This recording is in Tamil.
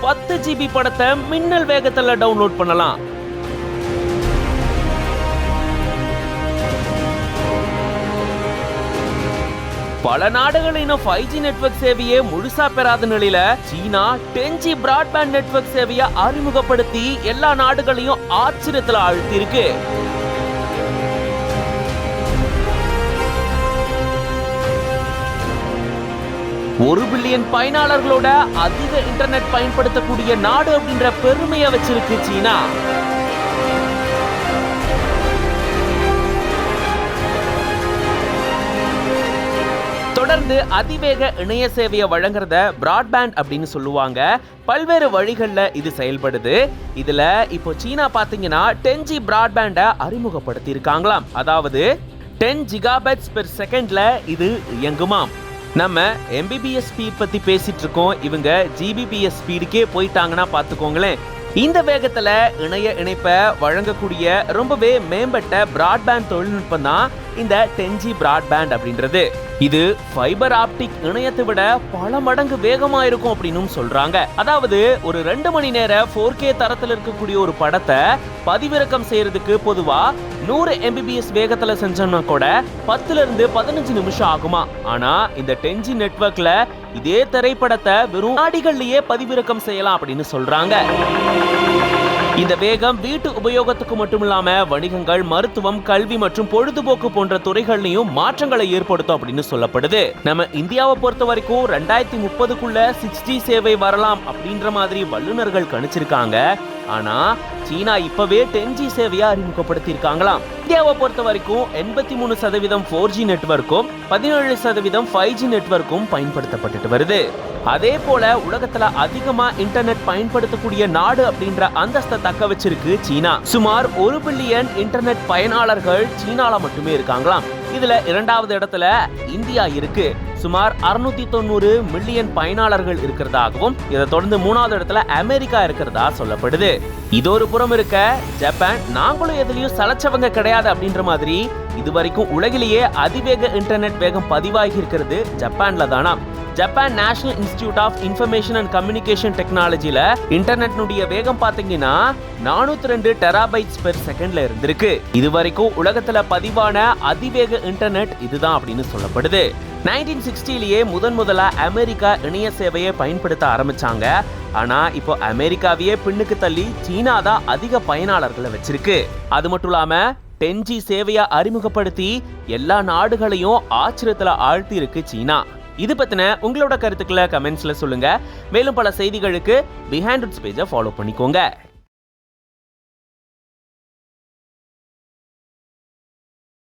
10 GB படத்தை மின்னல் வேகத்துல டவுன்லோட் பண்ணலாம். பல நாடுகள் இன்னும் 5G நெட்வொர்க் சேவையை முழுசா பெறாத நிலையில சீனா 10G பிராட்பேண்ட் நெட்வொர்க் சேவையை அறிமுகப்படுத்தி எல்லா நாடுகளையும் ஆச்சரியத்துல ஆழ்த்தி இருக்கு. ஒரு பில்லியன் பயனாளர்களோட அதிக இன்டர்நெட் பயன்படுத்தக்கூடிய நாடு அப்படின்ற பெருமையை வச்சிருக்கு சீனா. தொடர்ந்து அதிவேக இணைய சேவையை வழங்குறத பிராட்பேண்ட் அப்படின்னு சொல்லுவாங்க. பல்வேறு வழிகள்ல இது செயல்படுது. இதுல இப்போ சீனா பாத்தீங்கன்னா 10G பிராட்பேண்டை அறிமுகப்படுத்தி இருக்காங்களாம். அதாவது 10 GHz per secondல இது இயங்குமாம். நம்ம MBPS ஸ்பீட் பத்தி பேசிட்டு இருக்கோம். இவங்க GBPS ஸ்பீடுக்கே போயிட்டாங்கன்னா பாத்துக்கோங்களேன். இந்த வேகத்துல இணைய இணைப்பை வழங்கக்கூடிய ரொம்பவே மேம்பட்ட பிராட்பேண்ட் தொழில்நுட்பம் தான் இந்த 10G பிராட்பேண்ட் அப்படின்றது. இது ஃபைபர் ஆப்டிக் இணையத்தை விட பல மடங்கு வேகமா இருக்கும் அப்படின்னு சொல்றாங்க. அதாவது ஒரு 2 மணி நேர 4K தரத்தில் இருக்கக்கூடிய ஒரு படத்தை பதிவிறக்கம் செய்யறதுக்கு பொதுவா 100 MBPS வேகத்துல செஞ்சோம்னா கூட 10 இருந்து 15 நிமிஷம் ஆகுமா. ஆனா இந்த 10G நெட்வொர்க்ல இதே திரைப்படத்தை வெறும் நாடிகள்லயே பதிவிறக்கம் செய்யலாம் அப்படின்னு சொல்றாங்க. இந்த வேகம் வீட்டு உபயோகத்துக்கு மட்டுமில்லாம வணிகங்கள், மருத்துவம், கல்வி மற்றும் பொழுதுபோக்கு போன்ற துறைகள்லயும் மாற்றங்களை ஏற்படுத்தும் அப்படின்னு சொல்லப்படுது. நம்ம இந்தியாவை பொறுத்த வரைக்கும் 2030க்குள்ள 6G சேவை வரலாம் அப்படின்ற மாதிரி வல்லுநர்கள் கணிச்சிருக்காங்க. ஆனா சீனா இப்பவே 10G சேவையை அறிமுகப்படுத்தி இருக்காங்களாம். இந்தியாவை பொறுத்த வரைக்கும் 83% 4G நெட்வொர்க்கும் 17% 5G நெட்வொர்க்கும் பயன்படுத்தப்பட்டு வருது. அதே போல உலகத்துல அதிகமா இன்டர்நெட் பயன்படுத்தக்கூடிய நாடு அப்படின்ற அந்தஸ்தை தக்க வச்சிருக்கு சீனா. சுமார் 1 பில்லியன் இன்டர்நெட் பயனாளர்கள் சீனால மட்டுமே இருக்காங்களாம். இதுல 2வது இடத்துல இந்தியா இருக்கு. சுமார் 690 மில்லியன் பயனாளர்கள் இருக்கிறதாகவும், இதை தொடர்ந்து 3வது இடத்துல அமெரிக்கா இருக்கிறதா சொல்லப்படுது. இது ஒரு புறம் இருக்க, ஜப்பான் நாங்களும் எதுலயும் சலச்சவங்க கிடையாது அப்படின்ற மாதிரி இதுவரைக்கும் உலகிலேயே அதிவேக இன்டர்நெட் வேகம் பதிவாகி இருக்கிறது ஜப்பான்ல தானா. Japan national institute of information and communication டெக்னாலஜில இன்டர்நெட்னுடைய வேகம் பாத்தீங்கன்னா 402 டெராபைட்ஸ் பெர் செகண்ட்ல இருந்திருக்கு. இதுவரைக்கும் உலகத்துல பதிவான அதிவேக இன்டர்நெட் இதுதான் அப்படின்னு சொல்லப்படுது. 1960லேயே முதலா அமெரிக்கா இணைய சேவையை பயன்படுத்த ஆரம்பிச்சாங்க. ஆனா இப்போ அமெரிக்காவையே பின்னுக்கு தள்ளி சீனா தான் அதிக பயனாளர்களை வச்சிருக்கு. அது மட்டும் இல்லாம 10G சேவையை அறிமுகப்படுத்தி எல்லா நாடுகளையும் ஆச்சரியத்துல ஆழ்த்தி இருக்கு சீனா. இது பத்தின உங்களோட கருத்துக்களை கமெண்ட்ஸ்ல சொல்லுங்க. மேலும் பல செய்திகளுக்கு பிஹைண்ட் ரூட்ஸ் பேஜை ஃபாலோ பண்ணிக்கோங்க.